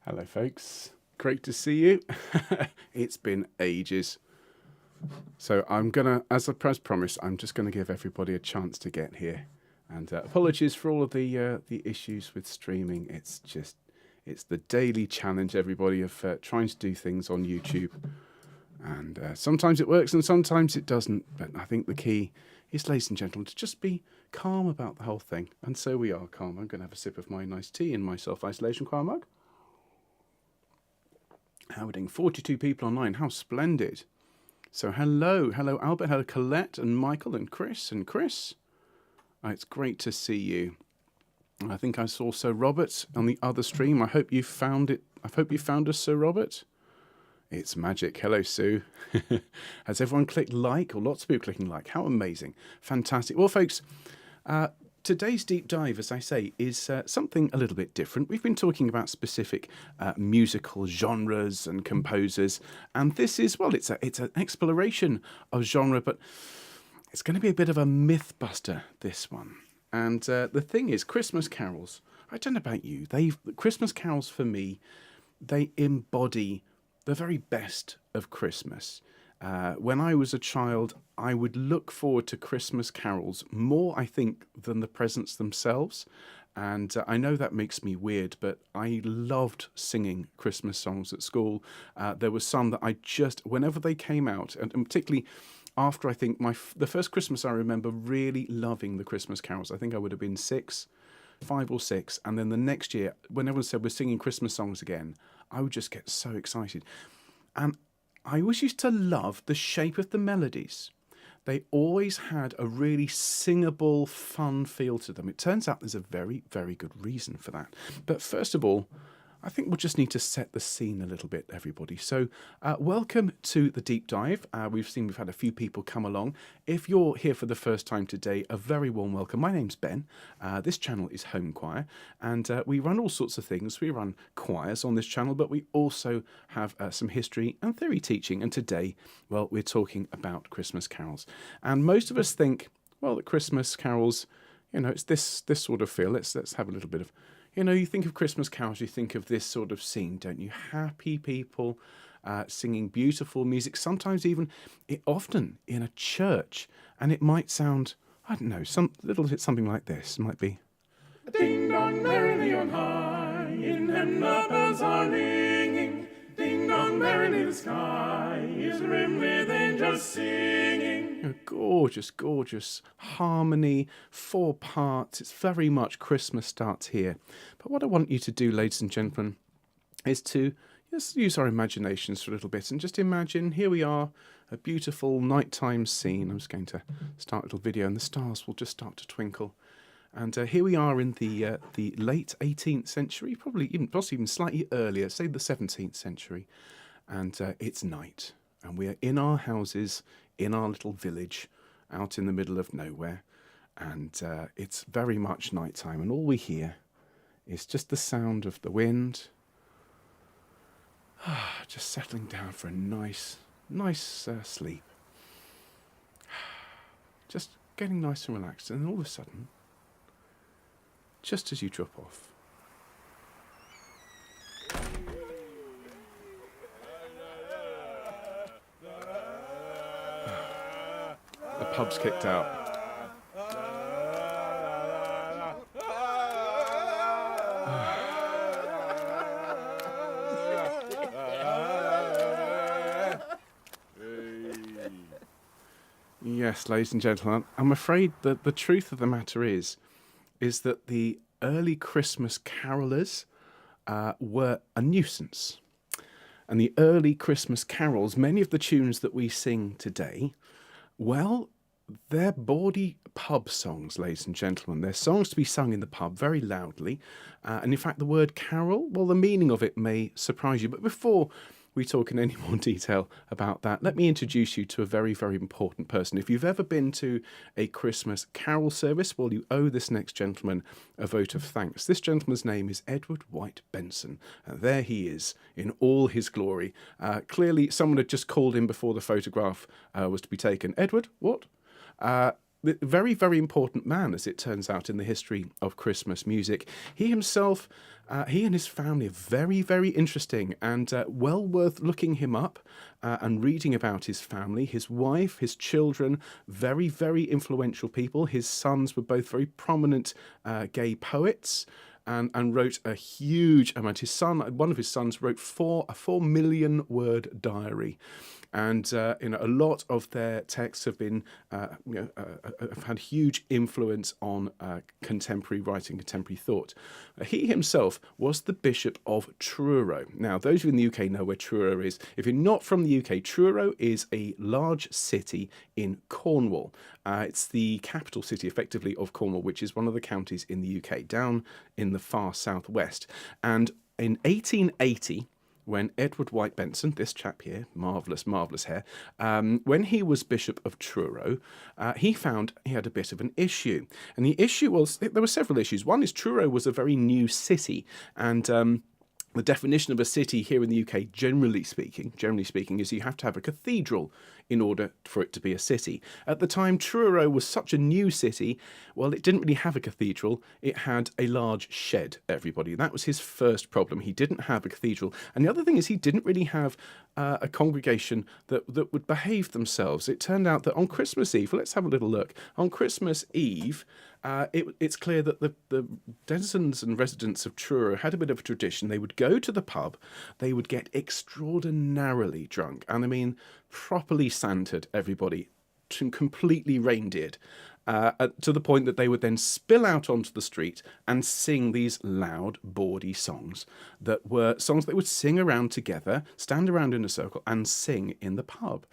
Hello, folks. Great to see you. It's been ages. So I'm gonna, as I promised, I'm just gonna give everybody a chance to get here. And apologies for all of the issues with streaming. It's the daily challenge, everybody, of trying to do things on YouTube. And sometimes it works and sometimes it doesn't. But I think the key is, ladies and gentlemen, to just be calm about the whole thing. And so we are calm. I'm going to have a sip of my nice tea in my self-isolation choir mug. How we're doing? 42 people online. How splendid. So hello Albert, hello Colette and Michael and Chris. It's great to see you. I think I saw Sir Robert on the other stream. I hope you found it. I hope you found us, Sir Robert. It's magic. Hello, Sue. Has everyone clicked like? Or lots of people clicking like? How amazing. Fantastic. Well, folks, today's deep dive, as I say, is something a little bit different. We've been talking about specific musical genres and composers, and this is, well, it's an exploration of genre, but it's going to be a bit of a myth buster, this one. And the thing is, Christmas carols, I don't know about you, Christmas carols for me, they embody the very best of Christmas. When I was a child, I would look forward to Christmas carols more, I think, than the presents themselves. And I know that makes me weird, but I loved singing Christmas songs at school. There were some that I just, whenever they came out, and particularly after, I think, the first Christmas I remember really loving the Christmas carols. I think I would have been 5 or 6. And then the next year, when everyone said we're singing Christmas songs again, I would just get so excited. And I always used to love the shape of the melodies. They always had a really singable, fun feel to them. It turns out there's a very, very good reason for that. But first of all, I think we'll just need to set the scene a little bit, everybody. So welcome to the deep dive. We've had a few people come along. If you're here for the first time today, a very warm welcome. My name's Ben. This channel is Home Choir, and we run all sorts of things. We run choirs on this channel, but we also have some history and theory teaching. And today, well, we're talking about Christmas carols. And most of us think, well, that Christmas carols, it's this sort of feel. Let's have a little bit of, you think of Christmas carols, you think of this sort of scene, don't you? Happy people singing beautiful music, sometimes even, often in a church. And it might sound, I don't know, little bit something like this. It might be, ding dong merrily on high, in heaven the bells are ringing, ding dong merrily the sky is rimmed with angels singing. Gorgeous, gorgeous harmony, 4 parts. It's very much Christmas starts here. But what I want you to do, ladies and gentlemen, is to just use our imaginations for a little bit and just imagine, here we are, a beautiful nighttime scene. I'm just going to start a little video and the stars will just start to twinkle. And here we are in the late 18th century, possibly even slightly earlier, say the 17th century. And it's night. And we are in our houses, in our little village, out in the middle of nowhere. And it's very much nighttime. And all we hear is just the sound of the wind. Just settling down for a nice sleep. Just getting nice and relaxed. And then all of a sudden, just as you drop off, the pub's kicked out. Yes, ladies and gentlemen, I'm afraid that the truth of the matter is that the early Christmas carolers were a nuisance. And the early Christmas carols, many of the tunes that we sing today, well, they're bawdy pub songs, ladies and gentlemen. They're songs to be sung in the pub very loudly. And in fact, the word carol, well, the meaning of it may surprise you. But before we talk in any more detail about that, let me introduce you to a very, very important person. If you've ever been to a Christmas carol service, well, you owe this next gentleman a vote of thanks. This gentleman's name is Edward White Benson. And there he is in all his glory. Clearly, someone had just called him before the photograph was to be taken. Edward, what? a very, very important man, as it turns out, in the history of Christmas music. He himself, he and his family are very, very interesting, and well worth looking him up and reading about his family. His wife, his children, very, very influential people. His sons were both very prominent gay poets. And wrote a huge amount. One of his sons, wrote a 4 million word diary, and a lot of their texts have been, have had huge influence on contemporary writing, contemporary thought. He himself was the Bishop of Truro. Now, those of you in the UK know where Truro is. If you're not from the UK, Truro is a large city in Cornwall. It's the capital city, effectively, of Cornwall, which is one of the counties in the UK, down in the far southwest. And in 1880, when Edward White Benson, this chap here, marvellous, marvellous hair, when he was Bishop of Truro, he found he had a bit of an issue. And the issue was, there were several issues. One is Truro was a very new city, and the definition of a city here in the UK, generally speaking, is you have to have a cathedral in order for it to be a city. At the time, Truro was such a new city, well, it didn't really have a cathedral. It had a large shed, everybody. That was his first problem. He didn't have a cathedral. And the other thing is he didn't really have a congregation that would behave themselves. It turned out that on Christmas Eve, let's have a little look. On Christmas Eve, it's clear that the denizens and residents of Truro had a bit of a tradition. They would go to the pub, they would get extraordinarily drunk, and I mean properly Santed, everybody, completely reindeered, to the point that they would then spill out onto the street and sing these loud, bawdy songs that were songs they would sing around together, stand around in a circle and sing in the pub.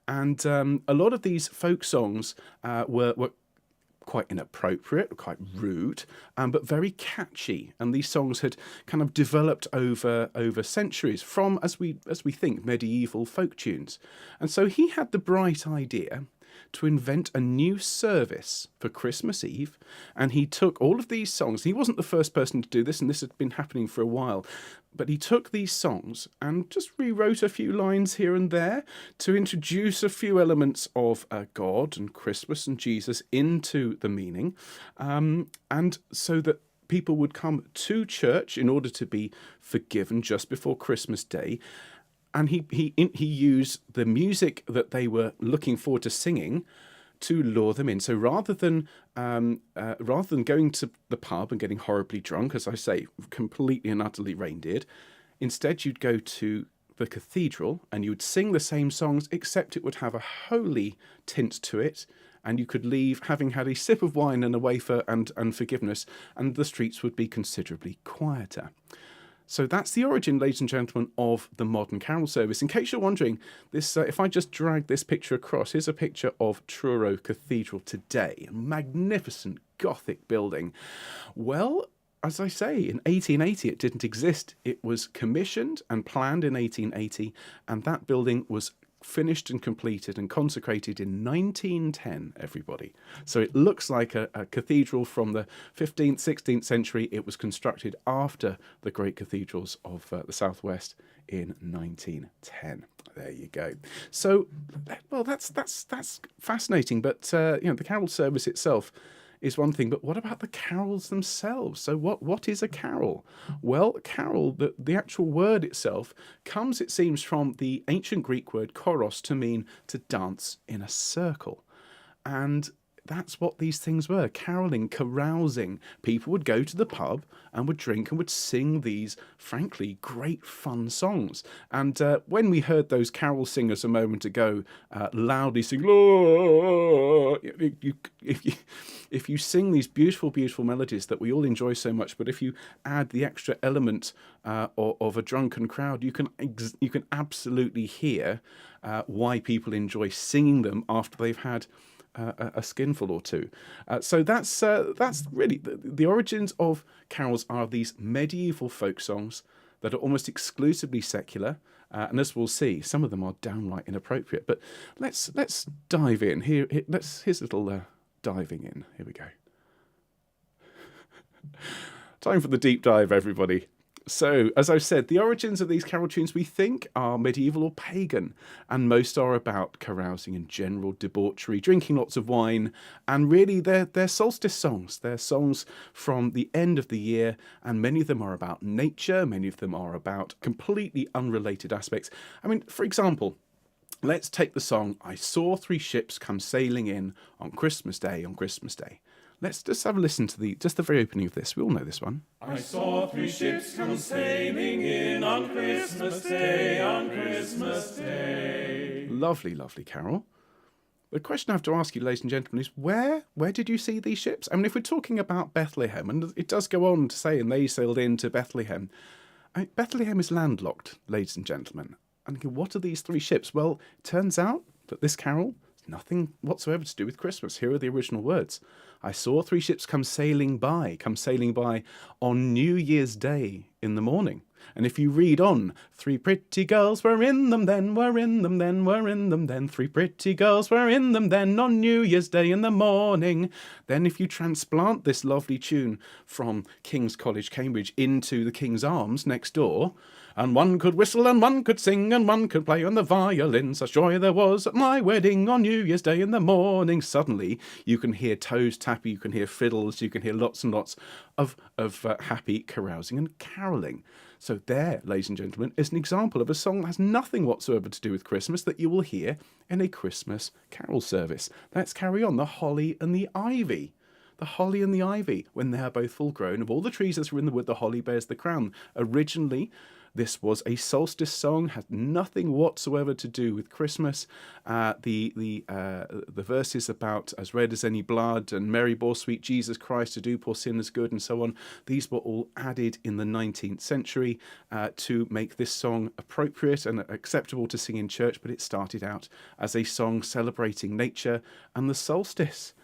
And a lot of these folk songs were quite inappropriate, quite rude, but very catchy. And these songs had kind of developed over centuries from, as we think, medieval folk tunes. And so he had the bright idea to invent a new service for Christmas Eve, and he took all of these songs. He wasn't the first person to do this, and this had been happening for a while, but he took these songs and just rewrote a few lines here and there to introduce a few elements of God and Christmas and Jesus into the meaning, and so that people would come to church in order to be forgiven just before Christmas Day. And he used the music that they were looking forward to singing to lure them in. So rather than going to the pub and getting horribly drunk, as I say, completely and utterly reindeered, instead you'd go to the cathedral and you would sing the same songs, except it would have a holy tint to it, and you could leave having had a sip of wine and a wafer and forgiveness, and the streets would be considerably quieter. So that's the origin, ladies and gentlemen, of the modern carol service. In case you're wondering, this if I just drag this picture across, here's a picture of Truro Cathedral today, a magnificent Gothic building. Well, as I say, in 1880 it didn't exist. It was commissioned and planned in 1880, and that building was finished and completed and consecrated in 1910, everybody. So it looks like a cathedral from the 15th, 16th century. It was constructed after the great cathedrals of the southwest in 1910. There you go. So, well, that's fascinating. But the carol service itself is one thing, but what about the carols themselves? So what is a carol? Well, carol, the actual word itself, comes, it seems, from the ancient Greek word choros, to mean to dance in a circle. And that's what these things were, caroling, carousing. People would go to the pub and would drink and would sing these, frankly, great fun songs. And when we heard those carol singers a moment ago loudly sing, Lord, if you sing these beautiful, beautiful melodies that we all enjoy so much, but if you add the extra element of a drunken crowd, you can absolutely hear why people enjoy singing them after they've had a skinful or two. So that's really the origins of carols. Are these medieval folk songs that are almost exclusively secular, and as we'll see, some of them are downright inappropriate. But let's dive in here. Here's a little diving in. Here we go. Time for the deep dive, everybody. So, as I've said, the origins of these carol tunes we think are medieval or pagan, and most are about carousing and general debauchery, drinking lots of wine, and really they're solstice songs. They're songs from the end of the year, and many of them are about nature, many of them are about completely unrelated aspects. I mean, for example, let's take the song I Saw Three Ships Come Sailing In on Christmas Day, on Christmas Day. Let's just have a listen to the very opening of this. We all know this one. I saw three ships come sailing in on Christmas Day, on Christmas Day. Lovely, lovely carol. The question I have to ask you, ladies and gentlemen, is where did you see these ships? I mean, if we're talking about Bethlehem, and it does go on to say, and they sailed into Bethlehem. Bethlehem is landlocked, ladies and gentlemen. And what are these three ships? Well, it turns out that this carol has nothing whatsoever to do with Christmas. Here are the original words. I saw three ships come sailing by on New Year's Day in the morning. And if you read on, three pretty girls were in them then, were in them then, were in them then. Three pretty girls were in them then on New Year's Day in the morning. Then if you transplant this lovely tune from King's College, Cambridge, into the King's Arms next door, and one could whistle and one could sing and one could play on the violin, such joy there was at my wedding on New Year's Day in the morning. Suddenly you can hear toes tapping, you can hear fiddles, you can hear lots and lots of happy carousing and caroling. So there, ladies and gentlemen, is an example of a song that has nothing whatsoever to do with Christmas that you will hear in a Christmas carol service. Let's carry on. The Holly and the Ivy. The holly and the ivy, when they are both full grown, of all the trees that are in the wood, the holly bears the crown. Originally, this was a solstice song, had nothing whatsoever to do with Christmas. The verses about as red as any blood and Mary bore sweet Jesus Christ to do poor sinners good and so on, these were all added in the 19th century to make this song appropriate and acceptable to sing in church, but it started out as a song celebrating nature and the solstice.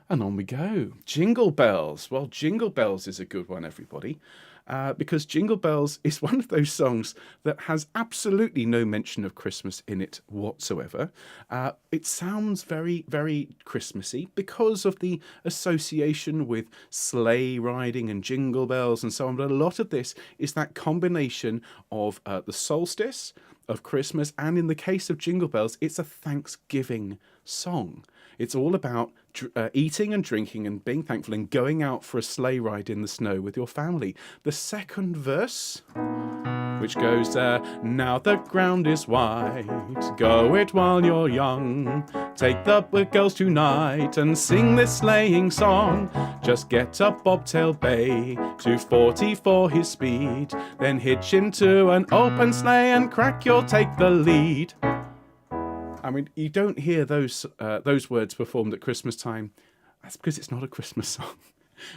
And on we go. Jingle Bells. Well, Jingle Bells is a good one, everybody. Because Jingle Bells is one of those songs that has absolutely no mention of Christmas in it whatsoever. It sounds very, very Christmassy because of the association with sleigh riding and jingle bells and so on. But a lot of this is that combination of the solstice, of Christmas, and in the case of Jingle Bells, it's a Thanksgiving song. It's all about eating and drinking and being thankful and going out for a sleigh ride in the snow with your family. The second verse, which goes, now the ground is white, go it while you're young. Take the girls tonight and sing this sleighing song. Just get a bobtail bay, 240 for his speed. Then hitch into an open sleigh and crack, you'll take the lead. I mean, you don't hear those words performed at Christmas time. That's because it's not a Christmas song.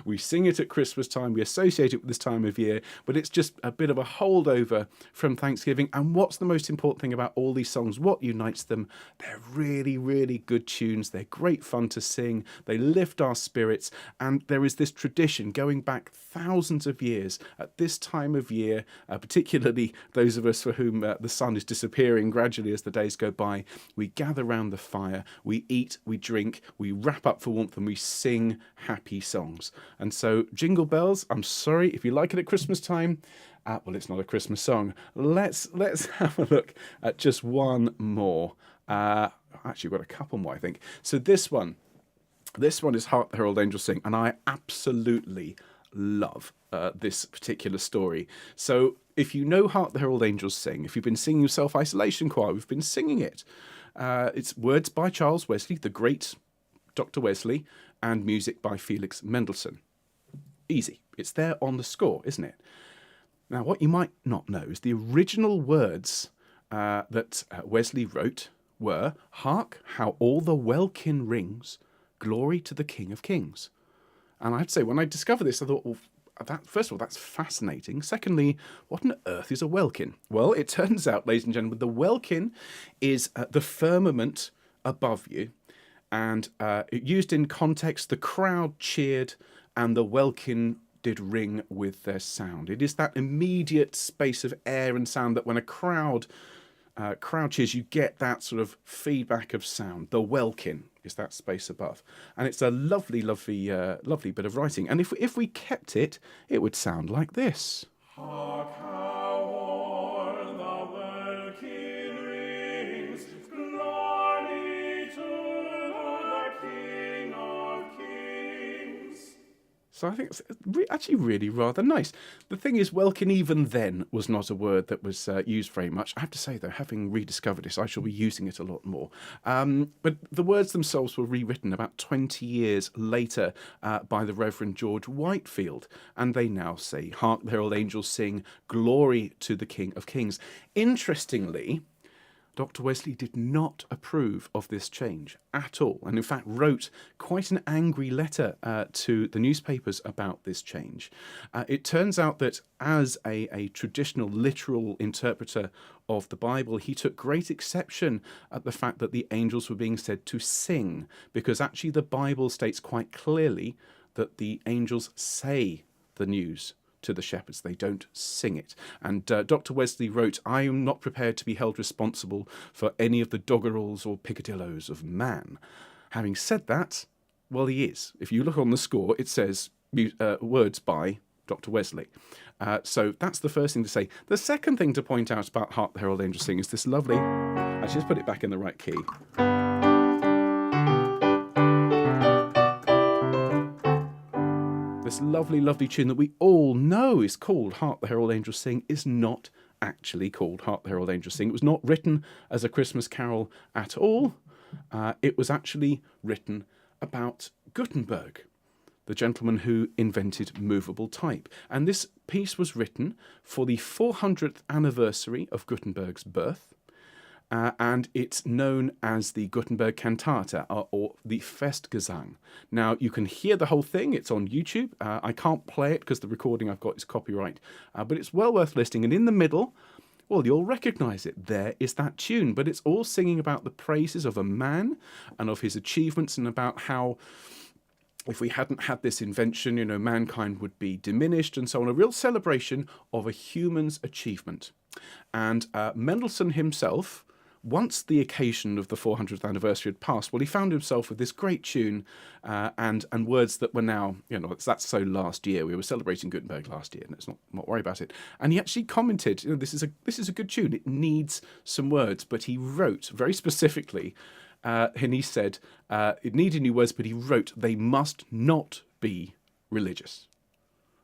We sing it at Christmas time, we associate it with this time of year, but it's just a bit of a holdover from Thanksgiving. And what's the most important thing about all these songs? What unites them? They're really, really good tunes. They're great fun to sing. They lift our spirits. And there is this tradition going back thousands of years at this time of year, particularly those of us for whom the sun is disappearing gradually as the days go by. We gather round the fire, we eat, we drink, we wrap up for warmth, and we sing happy songs. And so Jingle Bells, I'm sorry, if you like it at Christmas time, well, it's not a Christmas song. Let's have a look at just one more. Actually, we've got a couple more, I think. So this one is Hark the Herald Angels Sing, and I absolutely love this particular story. So if you know Hark the Herald Angels Sing, if you've been singing Self-Isolation Choir, we've been singing it. It's words by Charles Wesley, the great Dr. Wesley, and music by Felix Mendelssohn. Easy. It's there on the score, isn't it? Now, what you might not know is the original words that Wesley wrote were, "Hark, how all the welkin rings, glory to the King of Kings." And I have to say, when I discovered this, I thought, well, first of all, that's fascinating. Secondly, what on earth is a welkin? Well, it turns out, ladies and gentlemen, the welkin is the firmament above you. And used in context, the crowd cheered and the welkin did ring with their sound. It is that immediate space of air and sound that when a crowd cheers, you get that sort of feedback of sound. The welkin is that space above. And it's a lovely, lovely, lovely bit of writing. And if we kept it, it would sound like this. Hark how o'er the welkin rings, glory to the King of Kings. So I think it's actually really rather nice. The thing is, welkin even then was not a word that was used very much. I have to say, though, having rediscovered this, I shall be using it a lot more. But the words themselves were rewritten about 20 years later by the Reverend George Whitefield, and they now say, "Hark the herald angels sing, glory to the King of Kings." Interestingly, Dr. Wesley did not approve of this change at all, and in fact wrote quite an angry letter to the newspapers about this change. It turns out that as a traditional literal interpreter of the Bible, he took great exception at the fact that the angels were being said to sing, because actually the Bible states quite clearly that the angels say the news to the shepherds. They don't sing it. And Dr. Wesley wrote, "I am not prepared to be held responsible for any of the doggerels or picadillos of man." Having said that, well, he is. If you look on the score, it says words by Dr. Wesley. So that's the first thing to say. The second thing to point out about Hark the Herald Angels Sing is this lovely... Actually, just put it back in the right key. This lovely, lovely tune that we all know is called Hark the Herald Angels Sing is not actually called Hark the Herald Angels Sing. It was not written as a Christmas carol at all. It was actually written about Gutenberg, the gentleman who invented movable type. And this piece was written for the 400th anniversary of Gutenberg's birth. And it's known as the Gutenberg Cantata, or the Festgesang. Now, you can hear the whole thing. It's on YouTube. I can't play it because the recording I've got is copyright, but it's well worth listening. And in the middle, well, you'll recognise it. There is that tune, but it's all singing about the praises of a man and of his achievements, and about how if we hadn't had this invention, mankind would be diminished, and so on. A real celebration of a human's achievement. And Mendelssohn himself, once the occasion of the 400th anniversary had passed, well, he found himself with this great tune and words that were now, that's so last year. We were celebrating Gutenberg last year, and let's not worry about it. And he actually commented, this is a good tune. It needs some words, but he wrote very specifically, and he said it needed new words, but he wrote, "They must not be religious."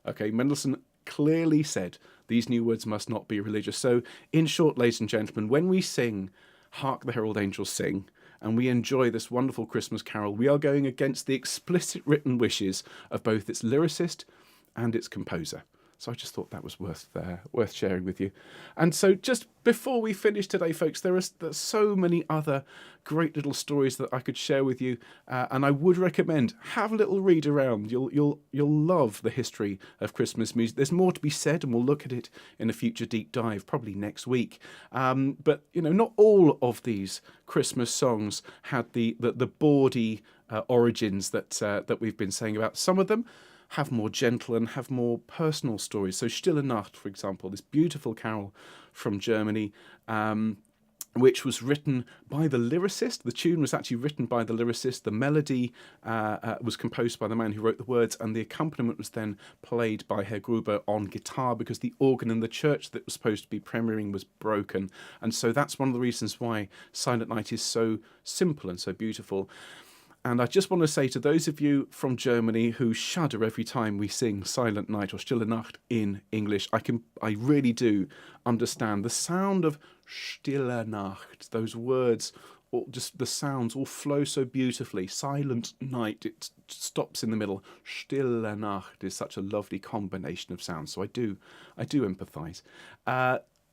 Okay, Mendelssohn clearly said these new words must not be religious. So, in short, ladies and gentlemen, when we sing Hark the Herald Angels Sing, and we enjoy this wonderful Christmas carol, we are going against the explicit written wishes of both its lyricist and its composer. So I just thought that was worth sharing with you. And so just before we finish today, folks, there's so many other great little stories that I could share with you, and I would recommend have a little read around. You'll love the history of Christmas music. There's more to be said, and we'll look at it in a future deep dive, probably next week. But not all of these Christmas songs had the bawdy origins that we've been saying about. Some of them have more gentle and have more personal stories. So Stille Nacht, for example, this beautiful carol from Germany, which was written by the lyricist. The tune was actually written by the lyricist. The melody was composed by the man who wrote the words, and the accompaniment was then played by Herr Gruber on guitar, because the organ in the church that was supposed to be premiering was broken. And so that's one of the reasons why Silent Night is so simple and so beautiful. And I just want to say to those of you from Germany who shudder every time we sing Silent Night or Stille Nacht in English, I really do understand the sound of Stille Nacht. Those words, just the sounds all flow so beautifully. Silent Night, it stops in the middle. Stille Nacht is such a lovely combination of sounds. So I do empathise.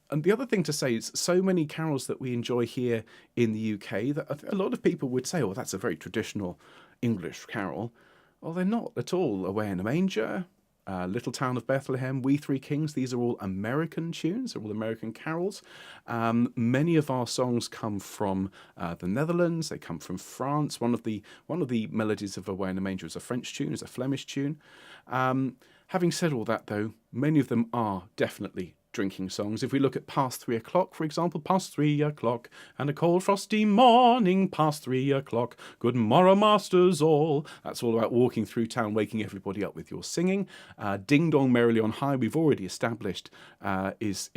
And the other thing to say is so many carols that we enjoy here in the UK that a lot of people would say, oh, that's a very traditional English carol. Well, they're not at all. Away in a Manger, Little Town of Bethlehem, We Three Kings, these are all American tunes, they're all American carols. Many of our songs come from the Netherlands, they come from France. One of the melodies of Away in a Manger is a French tune, is a Flemish tune. Having said all that, though, many of them are definitely drinking songs. If we look at Past 3 o'clock, for example, past 3 o'clock, and a cold frosty morning, past 3 o'clock, good morrow, masters all. That's all about walking through town, waking everybody up with your singing. Ding Dong Merrily on High, we've already established, is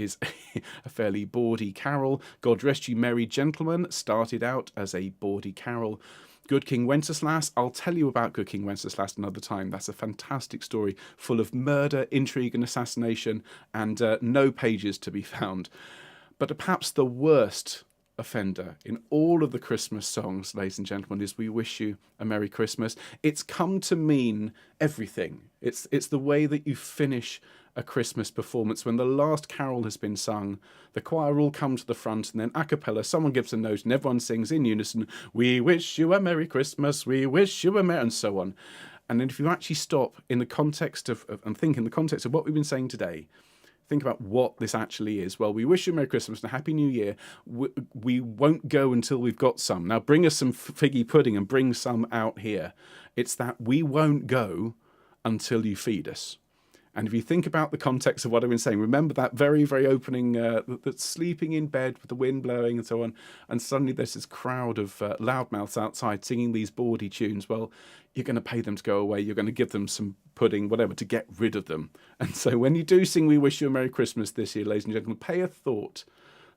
a fairly bawdy carol. God Rest You Merry Gentlemen started out as a bawdy carol. Good King Wenceslas, I'll tell you about Good King Wenceslas another time. That's a fantastic story full of murder, intrigue and assassination, and no pages to be found. But perhaps the worst offender in all of the Christmas songs, ladies and gentlemen, is We Wish You a Merry Christmas. It's come to mean everything. It's the way that you finish a Christmas performance. When the last carol has been sung, the choir all come to the front, and then a cappella, someone gives a note and everyone sings in unison, we wish you a Merry Christmas, we wish you a Merry, and so on. And then if you actually stop in the context of and think in the context of what we've been saying today, think about what this actually is. Well, we wish you a Merry Christmas and a Happy New Year. We won't go until we've got some. Now bring us some figgy pudding and bring some out here. It's that we won't go until you feed us. And if you think about the context of what I've been saying, remember that very, very opening, that's sleeping in bed with the wind blowing and so on, and suddenly there's this crowd of loudmouths outside singing these bawdy tunes. Well, you're going to pay them to go away. You're going to give them some pudding, whatever, to get rid of them. And so when you do sing We Wish You a Merry Christmas this year, ladies and gentlemen, pay a thought.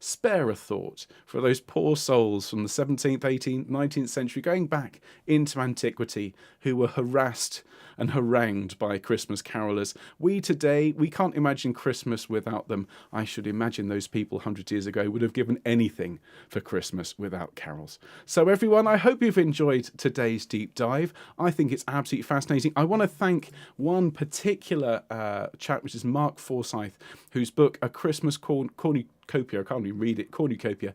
Spare a thought for those poor souls from the 17th, 18th, 19th century, going back into antiquity, who were harassed and harangued by Christmas carolers. We today, we can't imagine Christmas without them. I should imagine those people 100 years ago would have given anything for Christmas without carols. So everyone, I hope you've enjoyed today's deep dive. I think it's absolutely fascinating. I want to thank one particular chap, which is Mark Forsyth, whose book, A Christmas Cornucopia, I can't even read it, Cornucopia,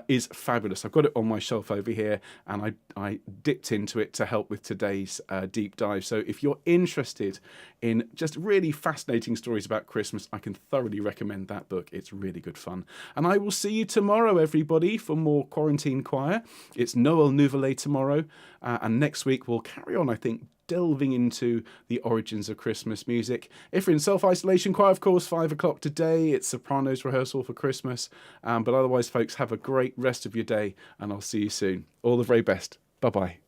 is fabulous. I've got it on my shelf over here, and I dipped into it to help with today's deep dive. So if you're interested in just really fascinating stories about Christmas, I can thoroughly recommend that book. It's really good fun. And I will see you tomorrow, everybody, for more Quarantine Choir. It's Noel Nouvelet tomorrow, and next week we'll carry on, I think, delving into the origins of Christmas music. If you're in self-isolation choir, of course, 5 o'clock today, it's sopranos rehearsal for Christmas. But otherwise, folks, have a great rest of your day, and I'll see you soon. All the very best. Bye-bye.